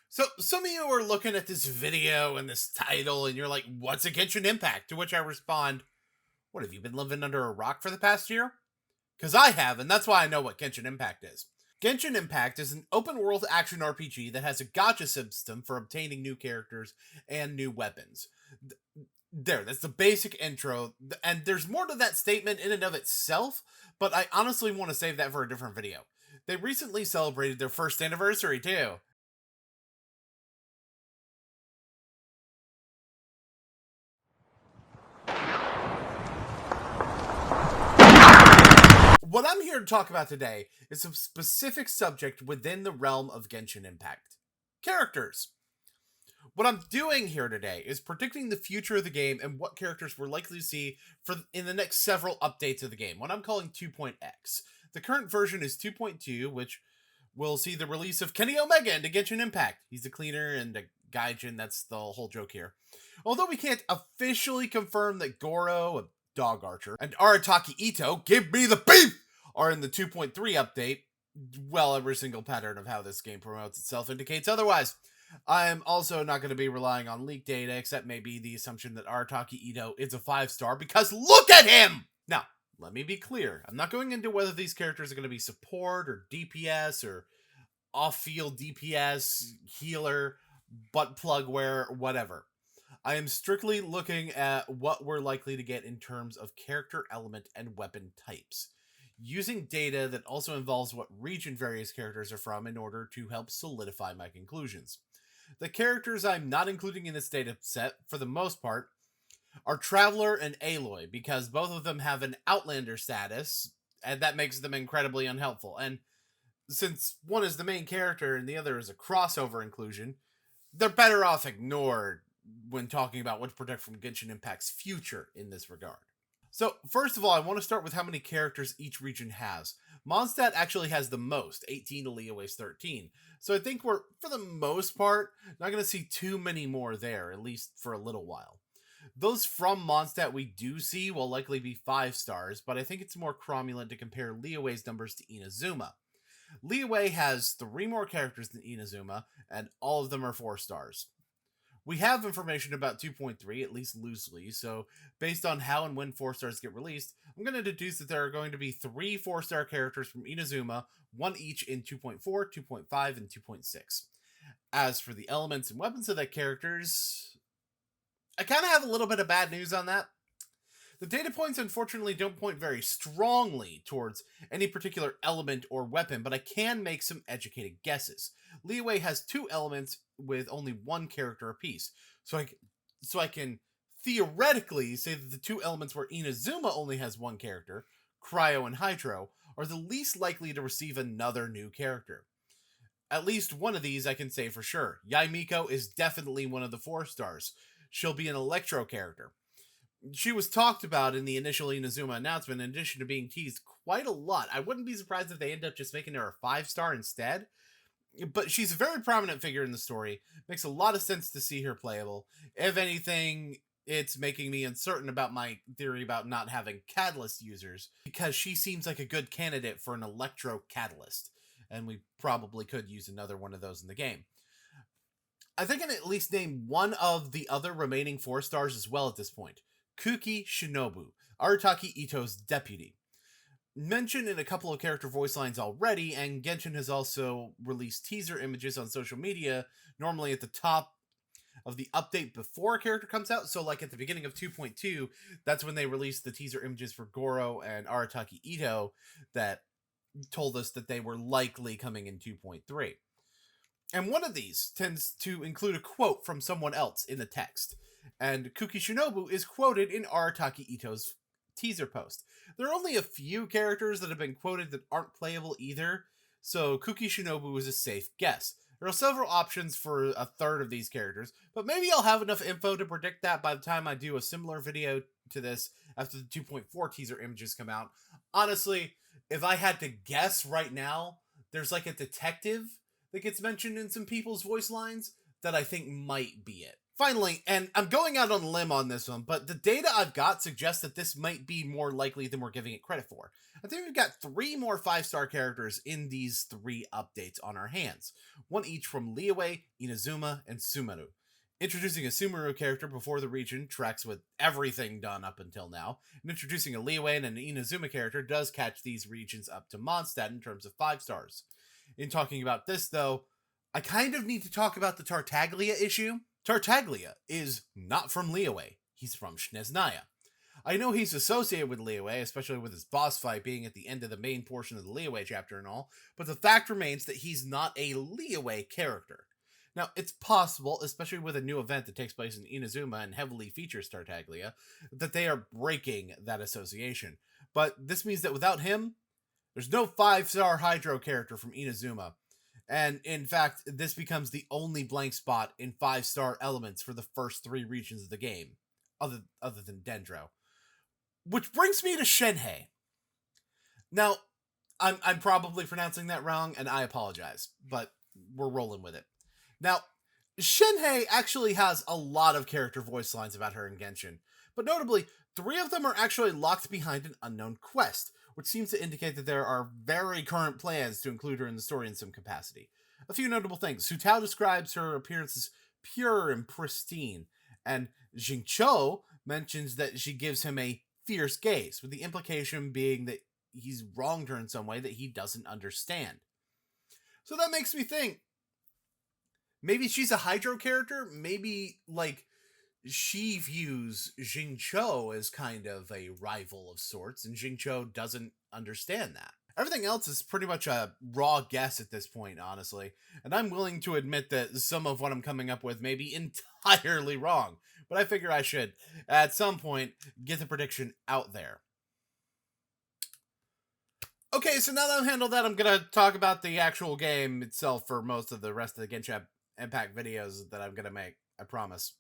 So some of you are looking at this video and this title and you're like, what's a Genshin Impact? To which I respond, what have you been living under a rock for the past year? Because I have, and that's why I know what Genshin Impact is. Genshin Impact is an open world action RPG that has a gacha system for obtaining new characters and new weapons. That's the basic intro, and there's more to that statement in and of itself, but I honestly want to save that for a different video. They recently celebrated their first anniversary too. What I'm here to talk about today is a specific subject within the realm of Genshin Impact. Characters. What I'm doing here today is predicting the future of the game and what characters we're likely to see in the next several updates of the game, what I'm calling 2.x. The current version is 2.2, which will see the release of Kenny Omega into Genshin Impact. He's a cleaner and a gaijin, that's the whole joke here. Although we can't officially confirm that Goro, a dog archer, and Arataki Ito, give me the beef, are in the 2.3 update, well, every single pattern of how this game promotes itself indicates otherwise. I'm also not going to be relying on leak data, except maybe the assumption that Arataki Ito is a 5-star, because look at him! Now, let me be clear. I'm not going into whether these characters are going to be support, or DPS, or off-field DPS, healer, butt plug wear, whatever. I am strictly looking at what we're likely to get in terms of character element and weapon types, using data that also involves what region various characters are from in order to help solidify my conclusions. The characters I'm not including in this data set, for the most part, are Traveler and Aloy, because both of them have an Outlander status, and that makes them incredibly unhelpful. And since one is the main character and the other is a crossover inclusion, they're better off ignored when talking about what to predict from Genshin Impact's future in this regard. So, first of all, I want to start with how many characters each region has. Mondstadt actually has the most, 18 to Liyue's 13. So I think we're, for the most part, not going to see too many more there, at least for a little while. Those from Mondstadt we do see will likely be 5 stars, but I think it's more cromulent to compare Liyue's numbers to Inazuma. Liyue has 3 more characters than Inazuma, and all of them are 4 stars. We have information about 2.3, at least loosely, so based on how and when 4 stars get released, I'm going to deduce that there are going to be 3 4-star characters from Inazuma, 1 each in 2.4, 2.5, and 2.6. As for the elements and weapons of the characters, I kind of have a little bit of bad news on that. The data points unfortunately don't point very strongly towards any particular element or weapon, but I can make some educated guesses. Liyue has 2 elements with only 1 character apiece, so I can theoretically say that the 2 elements where Inazuma only has 1 character, Cryo and Hydro, are the least likely to receive another new character. At least one of these I can say for sure. Yae Miko is definitely one of the 4 stars. She'll be an Electro character. She was talked about in the initial Inazuma announcement, in addition to being teased quite a lot. I wouldn't be surprised if they end up just making her a 5-star instead. But she's a very prominent figure in the story. Makes a lot of sense to see her playable. If anything, it's making me uncertain about my theory about not having Catalyst users, because she seems like a good candidate for an Electro Catalyst, and we probably could use another one of those in the game. I think I can at least name one of the other remaining 4 stars as well at this point. Kuki Shinobu, Arataki Ito's deputy. Mentioned in a couple of character voice lines already, and Genshin has also released teaser images on social media, normally at the top of the update before a character comes out. So like at the beginning of 2.2, that's when they released the teaser images for Goro and Arataki Ito that told us that they were likely coming in 2.3. And one of these tends to include a quote from someone else in the text. And Kuki Shinobu is quoted in Arataki Ito's teaser post. There are only a few characters that have been quoted that aren't playable either, so Kuki Shinobu is a safe guess. There are several options for a third of these characters, but maybe I'll have enough info to predict that by the time I do a similar video to this after the 2.4 teaser images come out. Honestly, if I had to guess right now, there's like a detective that gets mentioned in some people's voice lines that I think might be it. Finally, and I'm going out on a limb on this one, but the data I've got suggests that this might be more likely than we're giving it credit for. I think we've got 3 more 5-star characters in these 3 updates on our hands, one each from Liyue, Inazuma, and Sumeru. Introducing a Sumeru character before the region tracks with everything done up until now, and introducing a Liyue and an Inazuma character does catch these regions up to Mondstadt in terms of 5 stars. In talking about this, though, I kind of need to talk about the Tartaglia issue. Tartaglia is not from Liyue, he's from Shenhae. I know he's associated with Liyue, especially with his boss fight being at the end of the main portion of the Liyue chapter and all, but the fact remains that he's not a Liyue character. Now, it's possible, especially with a new event that takes place in Inazuma and heavily features Tartaglia, that they are breaking that association. But this means that without him, there's no 5-star Hydro character from Inazuma. And in fact, this becomes the only blank spot in 5-star elements for the first 3 regions of the game, other than Dendro. Which brings me to Shenhae. Now, I'm probably pronouncing that wrong, and I apologize, but we're rolling with it. Now, Shenhae actually has a lot of character voice lines about her in Genshin, but notably, 3 of them are actually locked behind an unknown quest, which seems to indicate that there are very current plans to include her in the story in some capacity. A few notable things. Su Tao describes her appearance as pure and pristine, and Jingqiu mentions that she gives him a fierce gaze, with the implication being that he's wronged her in some way that he doesn't understand. So that makes me think, maybe she's a Hydro character? Maybe, like, she views Jingqiu as kind of a rival of sorts, and Jingqiu doesn't understand that. Everything else is pretty much a raw guess at this point, honestly, and I'm willing to admit that some of what I'm coming up with may be entirely wrong, but I figure I should, at some point, get the prediction out there. Okay, so now that I've handled that, I'm going to talk about the actual game itself for most of the rest of the Genshin Impact videos that I'm going to make, I promise.